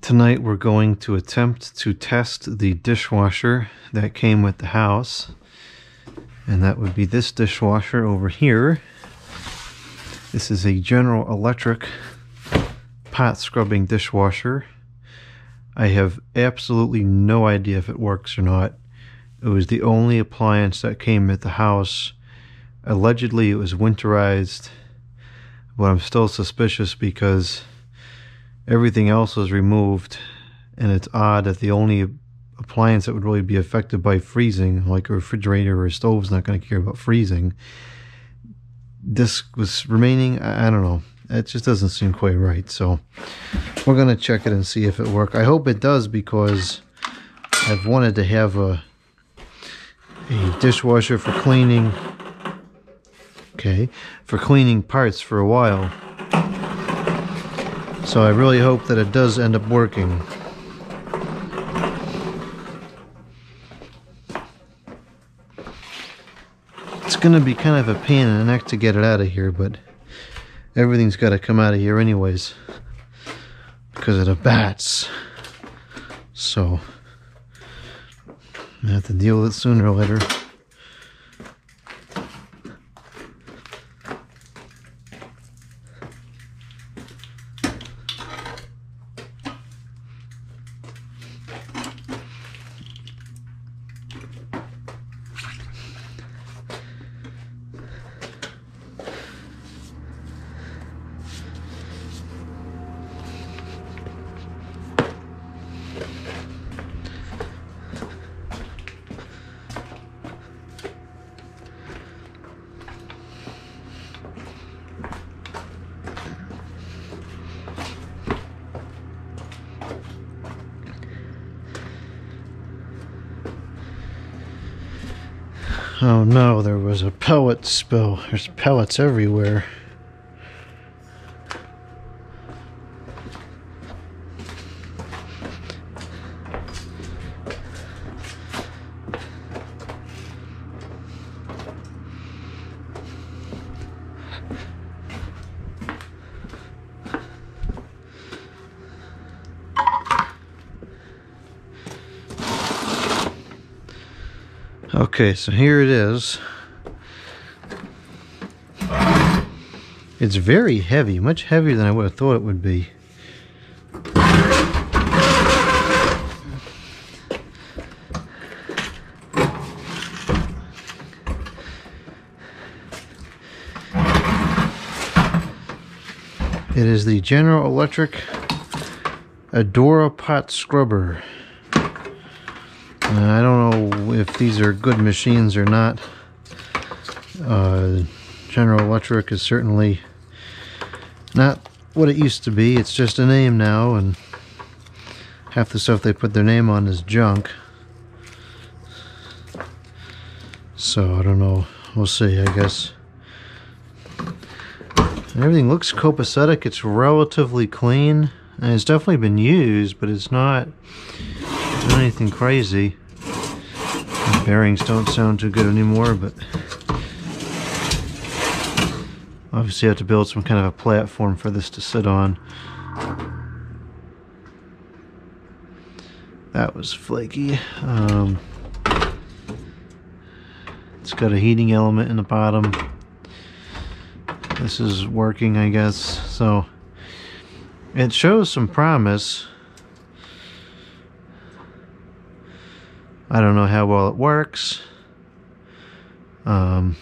Tonight we're going to attempt to test the dishwasher that came with the house. And that would be this dishwasher over here. This is a General Electric pot scrubbing dishwasher. I have absolutely no idea if it works or not. It was the only appliance that came with the house. Allegedly it was winterized, but I'm still suspicious because everything else was removed, and it's odd that the only appliance that would really be affected by freezing, like a refrigerator or a stove, is not going to care about freezing. This was remaining. I don't know. It just doesn't seem quite right. So we're going to check it and see if it works. I hope it does, because I've wanted to have a dishwasher for cleaning. For cleaning parts for a while. So I really hope that it does end up working. It's going to be kind of a pain in the neck to get it out of here, but everything's got to come out of here anyways because of the bats. So I have to deal with it sooner or later. Oh no, there was a pellet spill. There's pellets everywhere. Okay, so here it is. It's very heavy, much heavier than I would have thought it would be. It is the General Electric Adora Potscrubber. I don't know if these are good machines or not. General Electric is certainly not what it used to be. It's just a name now, and half the stuff they put their name on is junk. So I don't know. We'll see, I guess. Everything looks copacetic. It's relatively clean, and it's definitely been used, but it's not anything crazy. The bearings don't sound too good anymore, but obviously I have to build some kind of a platform for this to sit on. That was flaky. It's got a heating element in the bottom. This is working, I guess. So it shows some promise. I don't know how well it works, but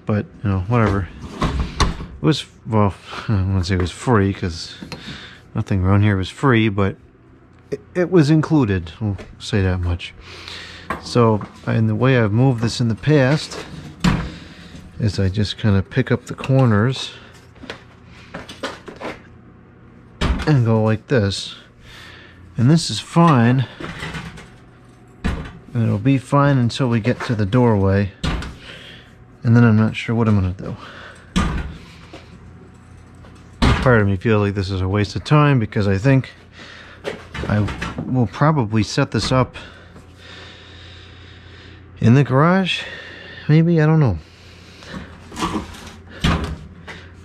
you know, whatever. It was, well, I don't want to say it was free, because nothing around here was free, but it was included, we'll say that much. So, and the way I've moved this in the past is I just kind of pick up the corners and go like this, and this is fine. And it'll be fine until we get to the doorway, and then I'm not sure what I'm going to do. Part of me feels like this is a waste of time, because I think I will probably set this up in the garage, maybe, I don't know.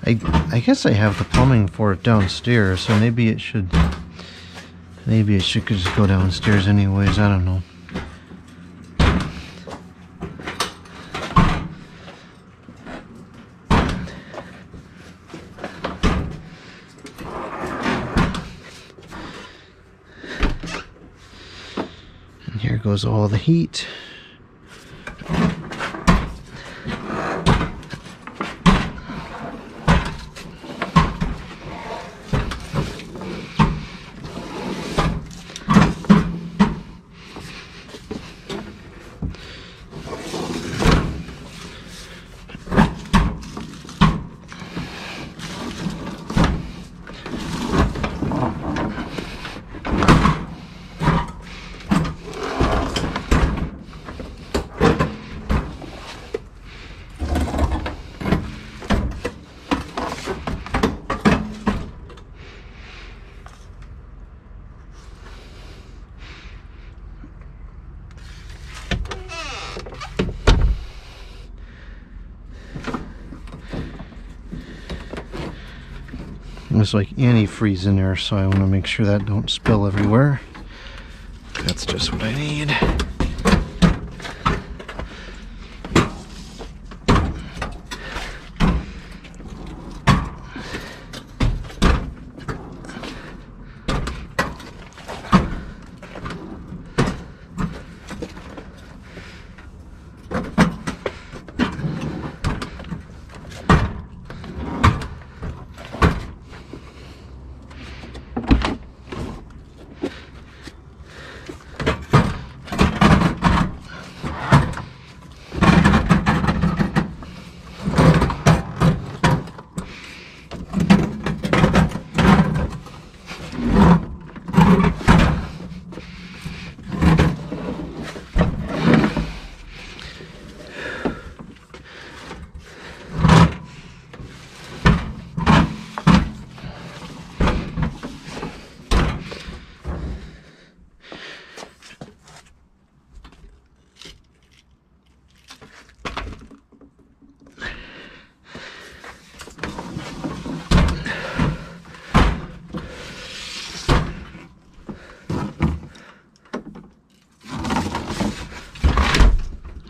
I guess I have the plumbing for it downstairs, so maybe it should Maybe I should just go downstairs anyways, I don't know. And here goes all the heat. There's like antifreeze in there, so I want to make sure that don't spill everywhere. That's just what I need.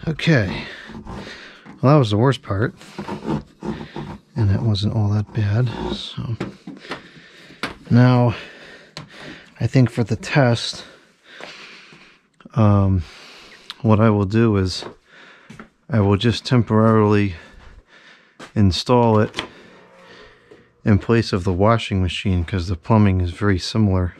Okay, well, that was the worst part, and it wasn't all that bad. So now I think for the test, what I will do is I will just temporarily install it in place of the washing machine, because the plumbing is very similar.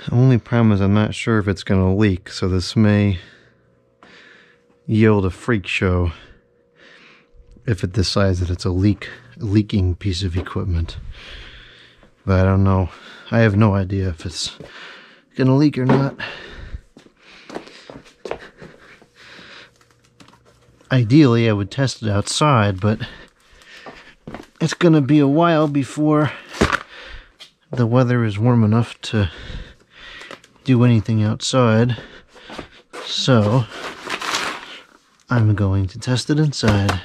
The only problem is I'm not sure if it's going to leak, so this may yield a freak show if it decides that it's a leaking piece of equipment. But I don't know. I have no idea if it's going to leak or not. Ideally, I would test it outside, but it's going to be a while before the weather is warm enough to do anything outside, so I'm going to test it inside.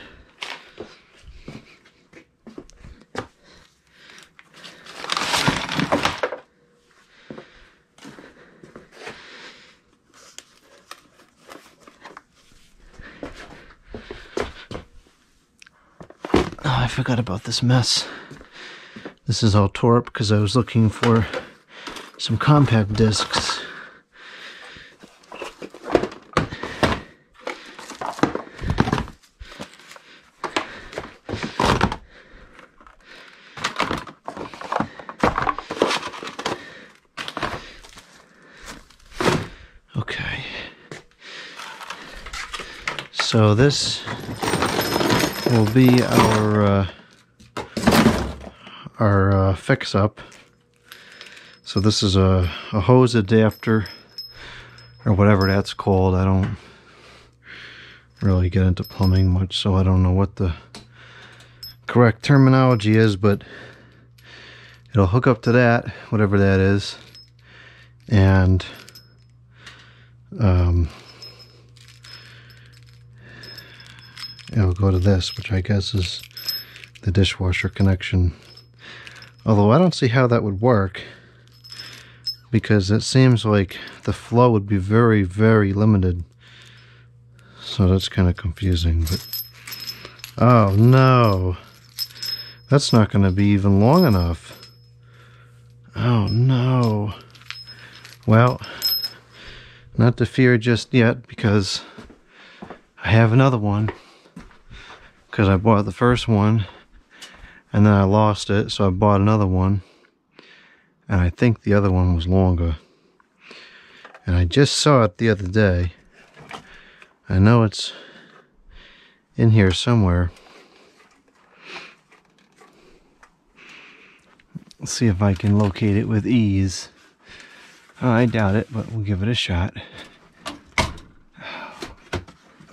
Oh, I forgot about this mess. This is all tore up because I was looking for some compact discs. Okay. So this will be our fix-up. So this is a hose adapter, or whatever that's called. I don't really get into plumbing much, so I don't know what the correct terminology is, but it'll hook up to that, whatever that is, and it'll go to this, which I guess is the dishwasher connection. Although I don't see how that would work, because it seems like the flow would be very, very limited. So that's kind of confusing. But oh no, that's not going to be even long enough. Oh no. Well, not to fear just yet, because I have another one. Because I bought the first one and then I lost it, so I bought another one. And I think the other one was longer. And I just saw it the other day. I know it's in here somewhere. Let's see if I can locate it with ease. Oh, I doubt it, but we'll give it a shot.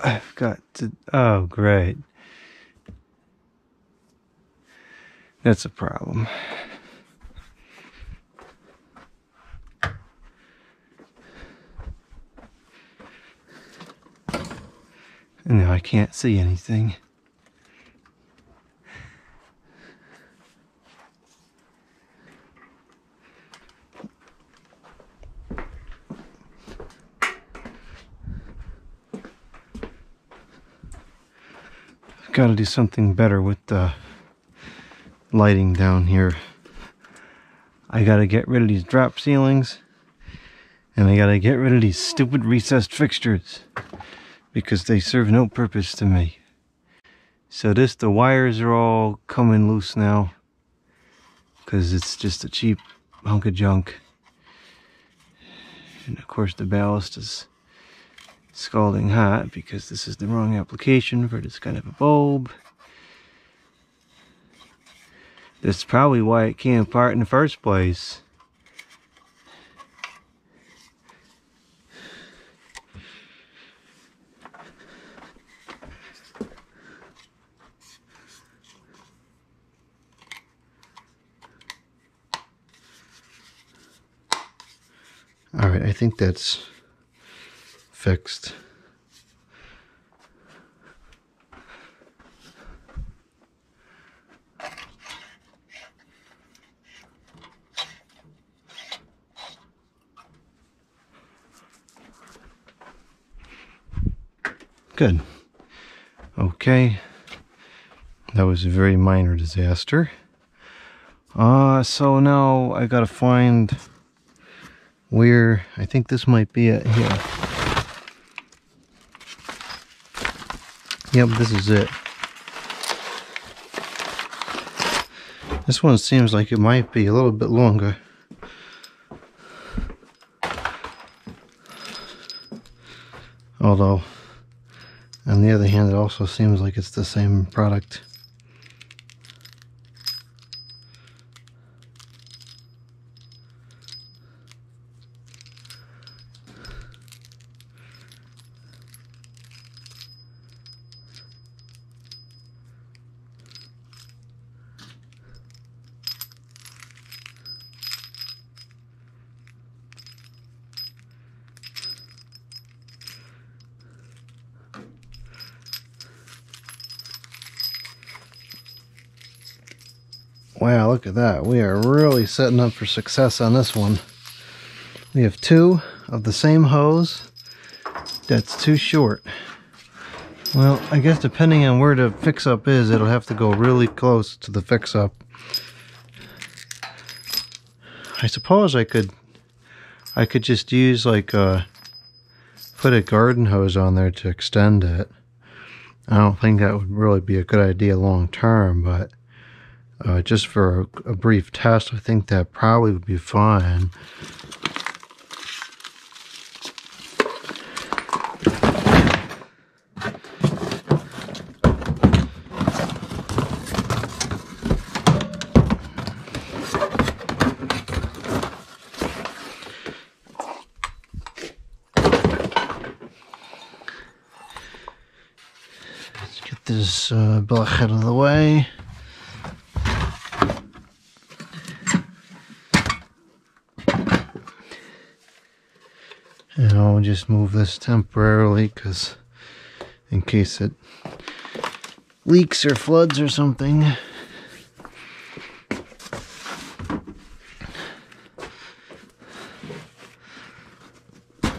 I've got to... Oh, great. That's a problem. And now I can't see anything. Got to do something better with the lighting down here. I got to get rid of these drop ceilings, and I got to get rid of these stupid recessed fixtures because they serve no purpose to me. So the wires are all coming loose now because it's just a cheap hunk of junk. And of course the ballast is scalding hot because this is the wrong application for this kind of a bulb. That's probably why it came apart in the first place. Alright, I think that's fixed. Good. Okay. That was a very minor disaster. So now I gotta find where, I think this might be it here. Yep, this is it. This one seems like it might be a little bit longer. Although, on the other hand, it also seems like it's the same product. Wow, look at that. We are really setting up for success on this one. We have two of the same hose. That's too short. Well, I guess depending on where the fix-up is, it'll have to go really close to the fix-up. I suppose I could just use like put a garden hose on there to extend it. I don't think that would really be a good idea long term, but just for a brief test, I think that probably would be fine. Let's get this block out of the way. And I'll just move this temporarily, because in case it leaks or floods or something.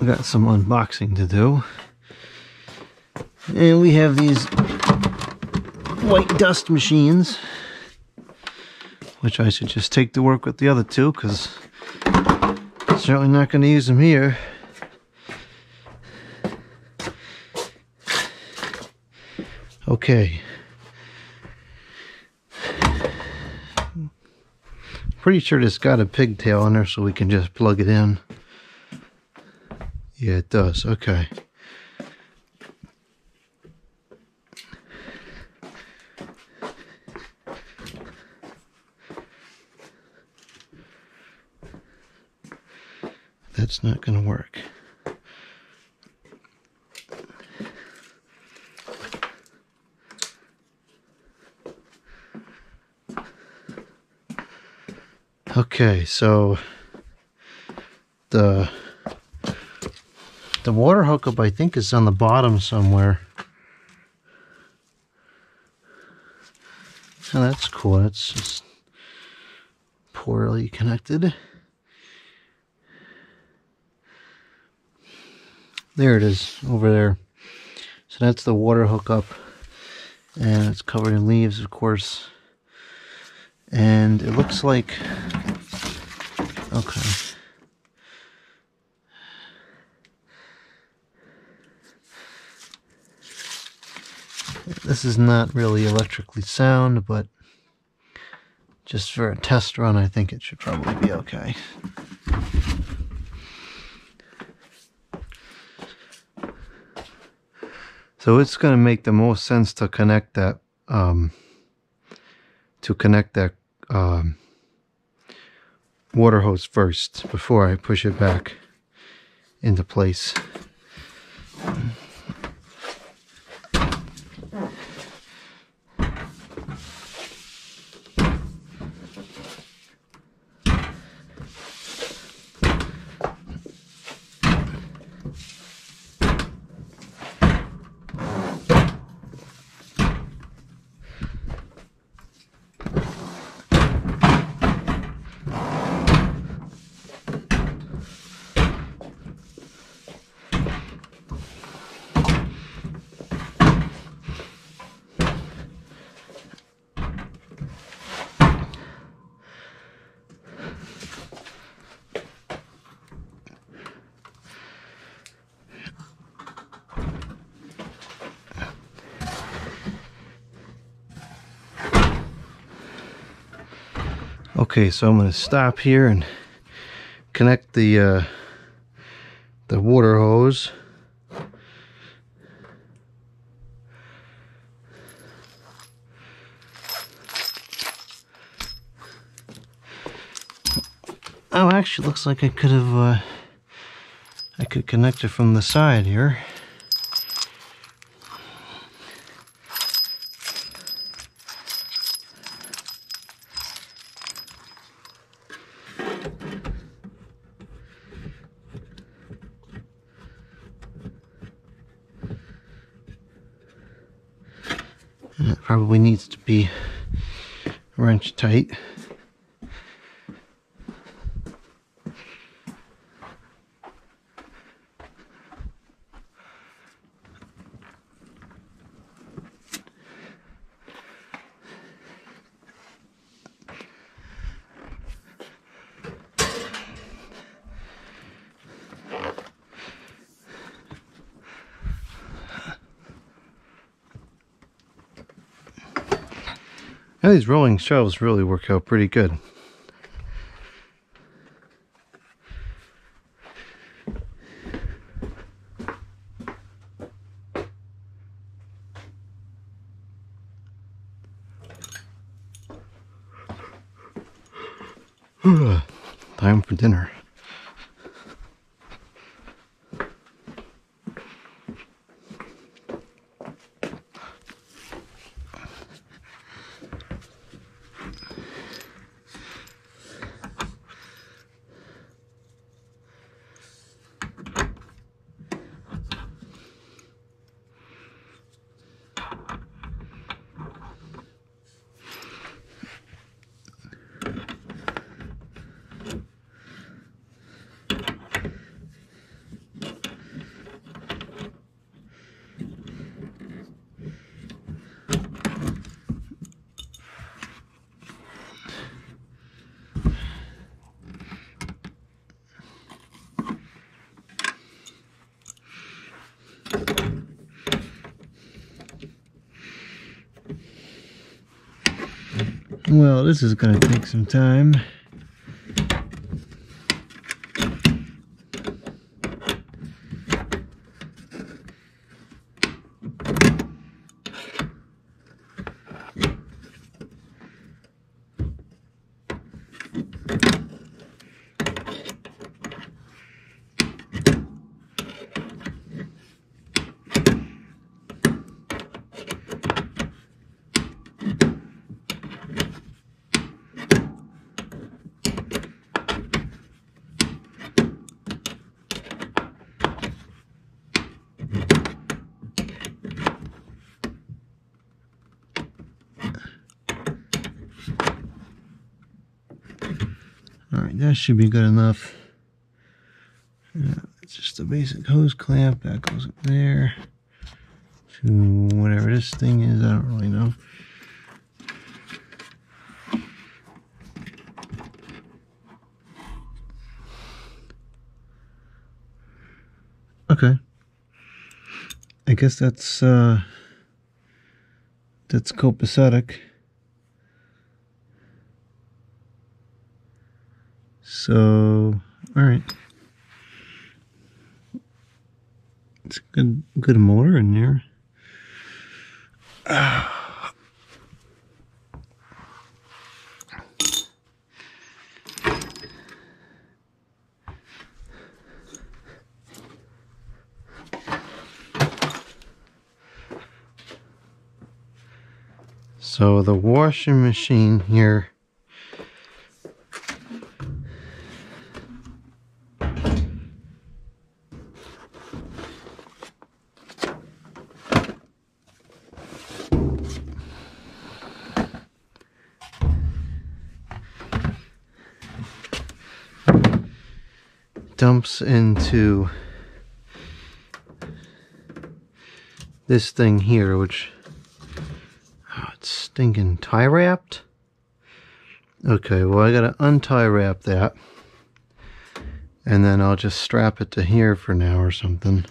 We got some unboxing to do. And we have these white dust machines, which I should just take to work with the other two, because I'm certainly not going to use them here. Okay. Pretty sure it's got a pigtail on there so we can just plug it in. Yeah, it does. Okay. That's not going to work. Okay, so the water hookup I think is on the bottom somewhere. Oh, that's cool. That's just poorly connected. There it is, over there. So that's the water hookup, and it's covered in leaves, of course. And it looks like, okay. This is not really electrically sound, but just for a test run, I think it should probably be okay. So it's going to make the most sense to connect that, water hose first before I push it back into place. Okay, so I'm going to stop here and connect the water hose. Oh, actually, looks like I could have I could connect it from the side here. And it probably needs to be wrench tight. Now these rolling shelves really work out pretty good. Time for dinner. Well, this is going to take some time. Alright, that should be good enough. It's just a basic hose clamp that goes up there to whatever this thing is, I don't really know. Okay. I guess that's copacetic. So, all right. It's a good motor in there. So the washing machine here dumps into this thing here, which it's stinking tie wrapped. Okay, well I gotta untie wrap that, and then I'll just strap it to here for now or something.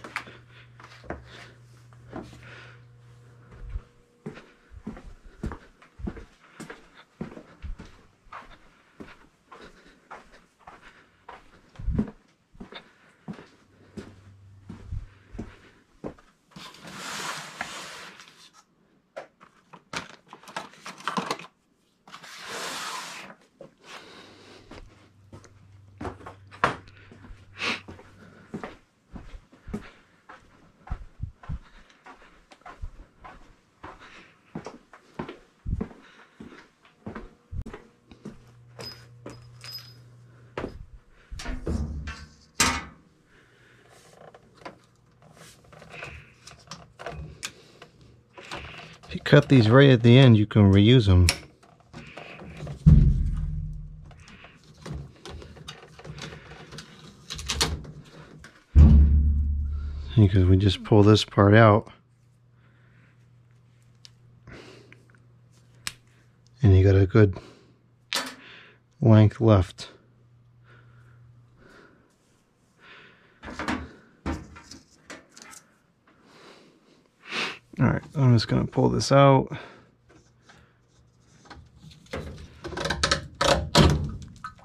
If you cut these right at the end, you can reuse them. Because we just pull this part out, and you got a good length left. Alright, I'm just going to pull this out.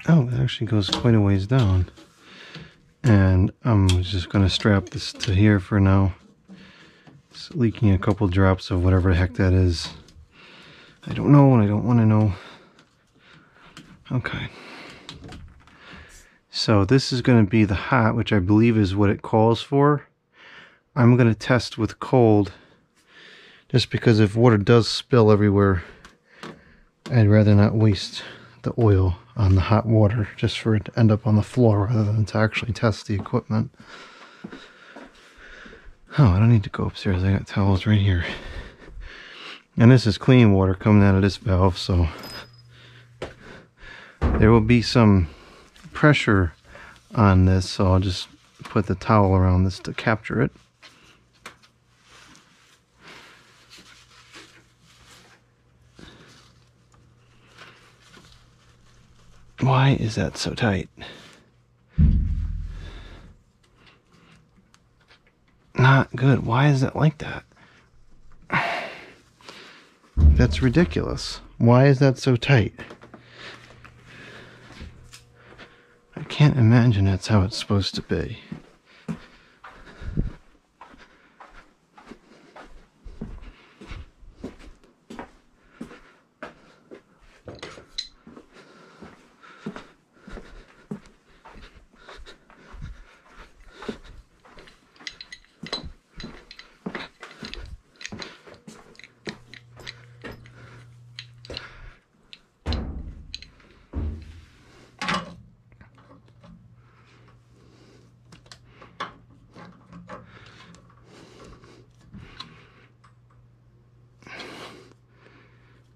Oh, it actually goes quite a ways down. And I'm just going to strap this to here for now. It's leaking a couple drops of whatever the heck that is. I don't know and I don't want to know. Okay. So this is going to be the hot, which I believe is what it calls for. I'm going to test with cold. Just because if water does spill everywhere, I'd rather not waste the oil on the hot water just for it to end up on the floor rather than to actually test the equipment. Oh, I don't need to go upstairs. I got towels right here. And this is clean water coming out of this valve, so there will be some pressure on this, so I'll just put the towel around this to capture it. Why is that so tight? Not good. Why is it like that? That's ridiculous. Why is that so tight? I can't imagine that's how it's supposed to be.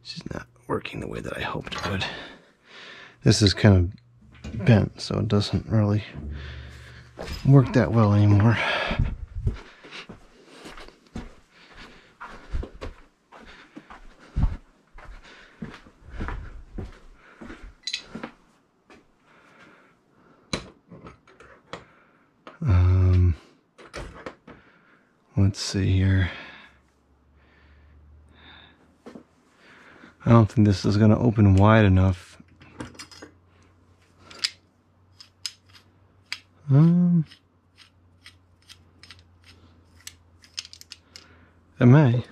She's not working the way that I hoped it would. This is kind of bent, so it doesn't really work that well anymore. Let's see here. I don't think this is going to open wide enough. It may.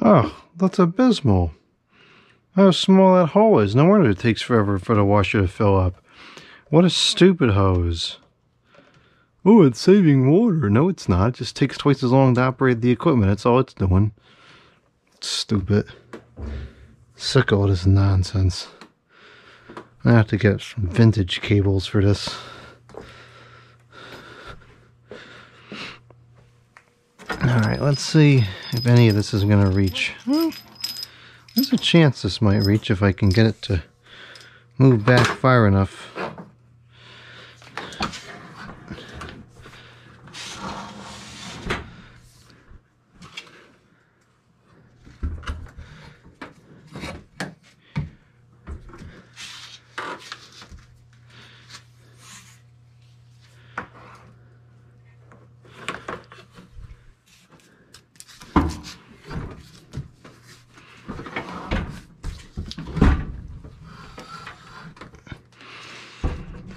Oh, that's abysmal. How small that hole is. No wonder it takes forever for the washer to fill up. What a stupid hose. Oh, it's saving water. No, it's not. It just takes twice as long to operate the equipment. That's all it's doing. Stupid. Sick of all this nonsense. I have to get some vintage cables for this. Alright, let's see if any of this is going to reach. Well, there's a chance this might reach if I can get it to move back far enough.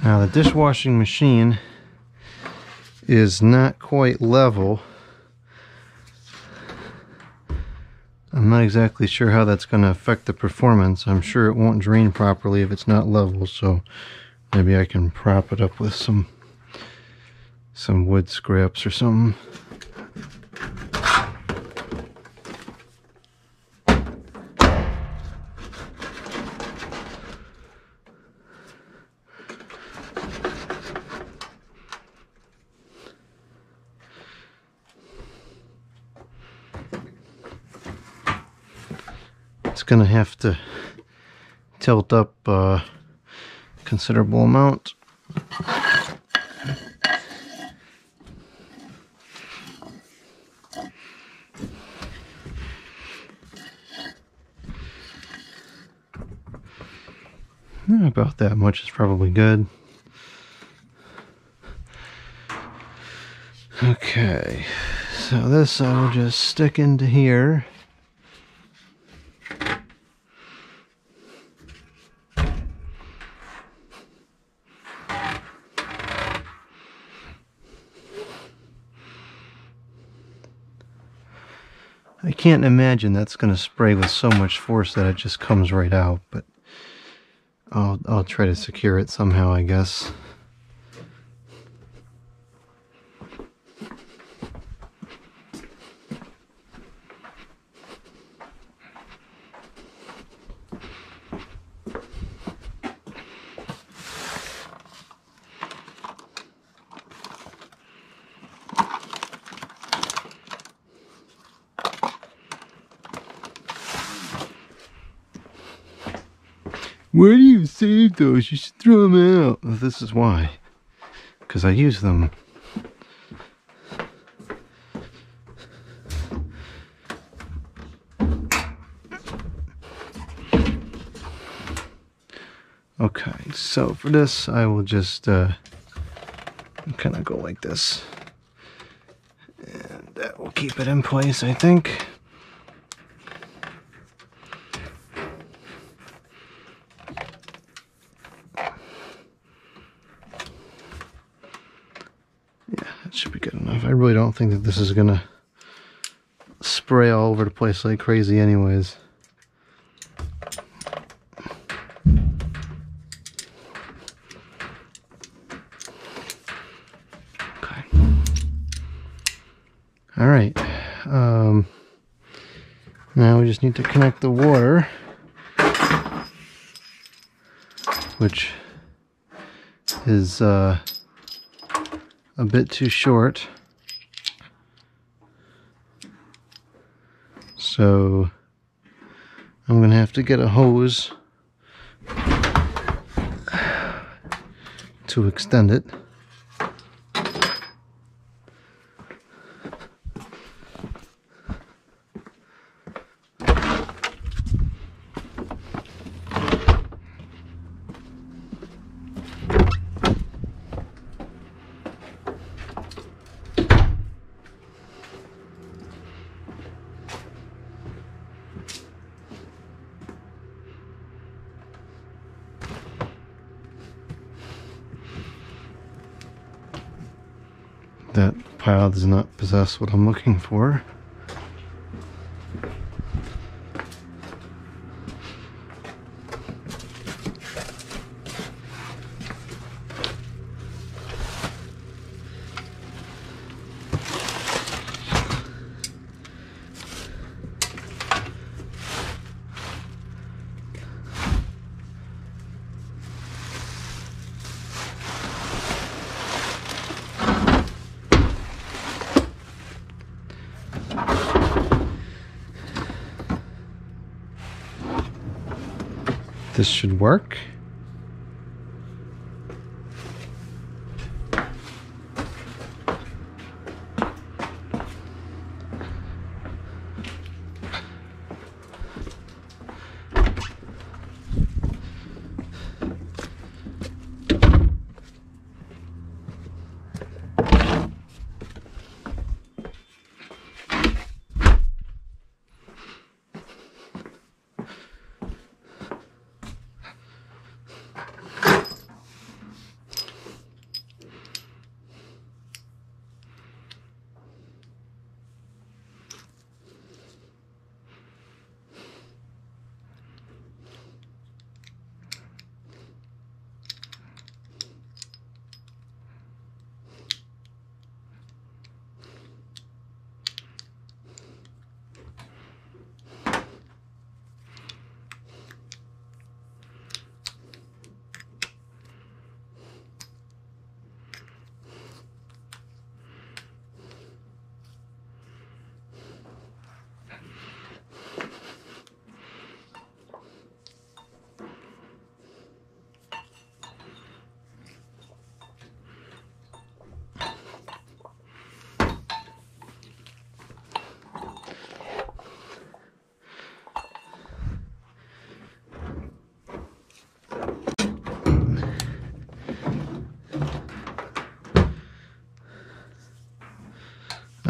Now the dishwashing machine is not quite level. I'm not exactly sure how that's going to affect the performance. I'm sure it won't drain properly if it's not level, so maybe I can prop it up with some wood scraps or something. It's going to have to tilt up a considerable amount. About that much is probably good. Okay, so this I will just stick into here. I can't imagine that's going to spray with so much force that it just comes right out, but I'll try to secure it somehow, I guess. Where do you save those? You should throw them out. Well, this is why. Because I use them. Okay, so for this, I will just kind of go like this. And that will keep it in place, I think. Should be good enough. I really don't think that this is gonna spray all over the place like crazy anyways. Okay. Alright. Now we just need to connect the water, which is a bit too short, so I'm gonna have to get a hose to extend it. That pile does not possess what I'm looking for. This should work.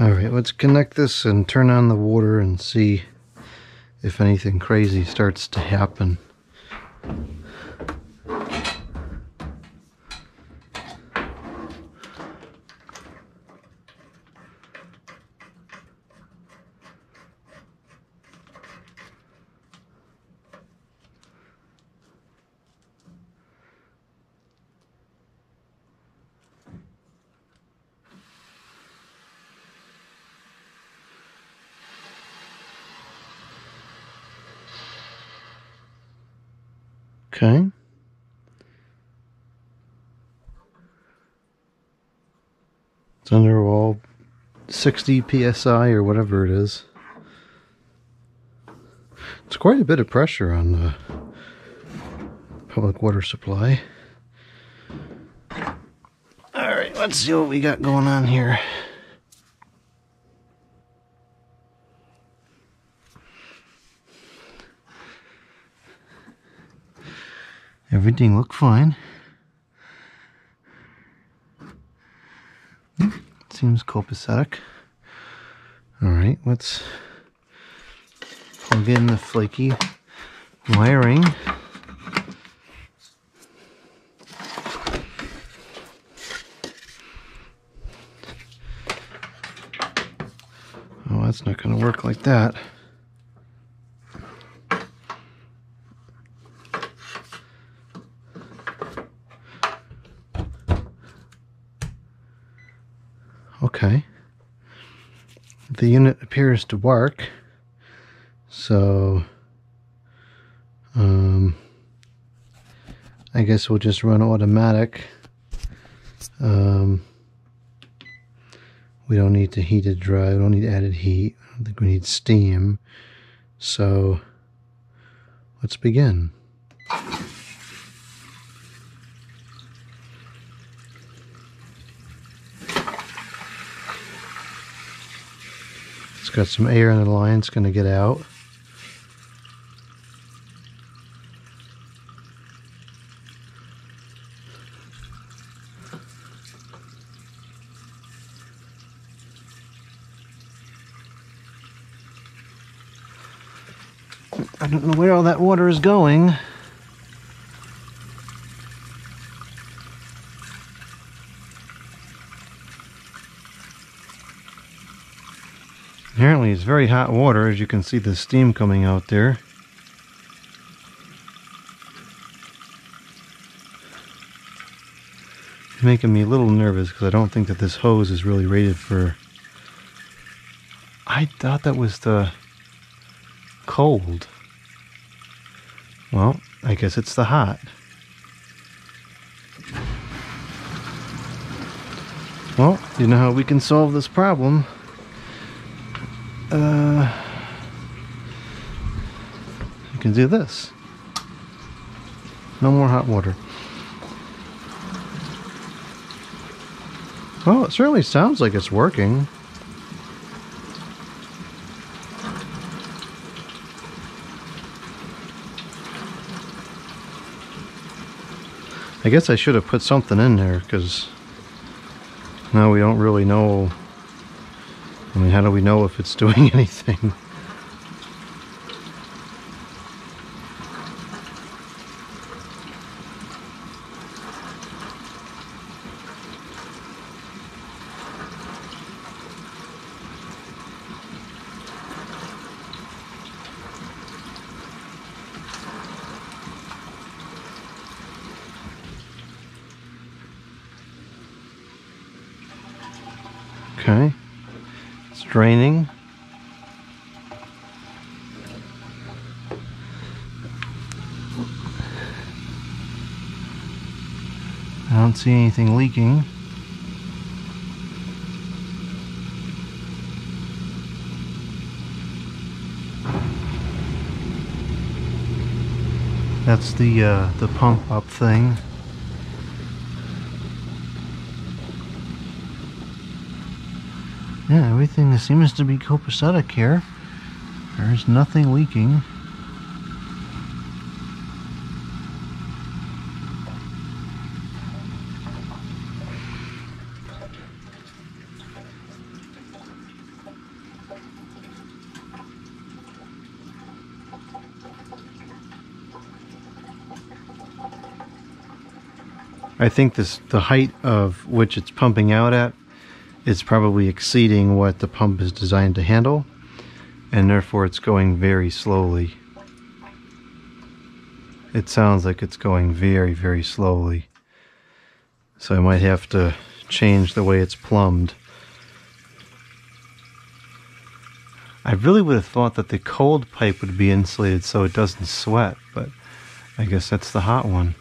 Alright, let's connect this and turn on the water and see if anything crazy starts to happen. Okay. It's under all 60 psi or whatever it is. It's quite a bit of pressure on the public water supply. Alright, let's see what we got going on here. Everything looked fine. Seems copacetic. Alright, let's plug in the flaky wiring. Oh, that's not going to work like that. Okay. The unit appears to work. So, I guess we'll just run automatic. We don't need to heat it dry. We don't need added heat. I don't think we need steam. So, let's begin. It's got some air in the line. It's going to get out. I don't know where all that water is going. Apparently it's very hot water, as you can see the steam coming out there. It's making me a little nervous because I don't think that this hose is really rated for... I thought that was the cold. Well, I guess it's the hot. Well, you know how we can solve this problem. You can do this. No more hot water. Well, it certainly sounds like it's working. I guess I should have put something in there, because now we don't really know. I mean, how do we know if it's doing anything? Okay, it's draining. I don't see anything leaking. That's the pump up thing. Yeah, everything seems to be copacetic here. There's nothing leaking. I think the height of which it's pumping out at is probably exceeding what the pump is designed to handle, and therefore it's going very slowly. It sounds like it's going very, very slowly. So I might have to change the way it's plumbed. I really would have thought that the cold pipe would be insulated so it doesn't sweat, but I guess that's the hot one.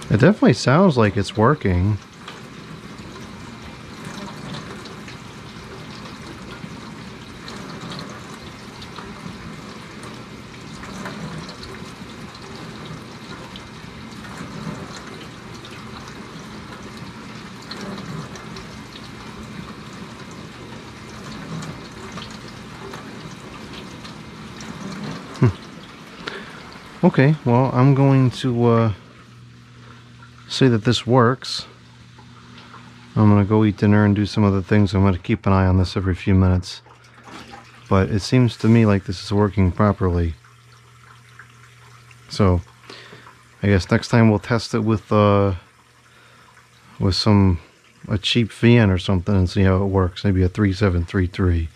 It definitely sounds like it's working. Okay, well, I'm going to say that this works. I'm going to go eat dinner and do some other things. I'm going to keep an eye on this every few minutes. But it seems to me like this is working properly. So, I guess next time we'll test it with a cheap VN or something and see how it works. Maybe a 3733.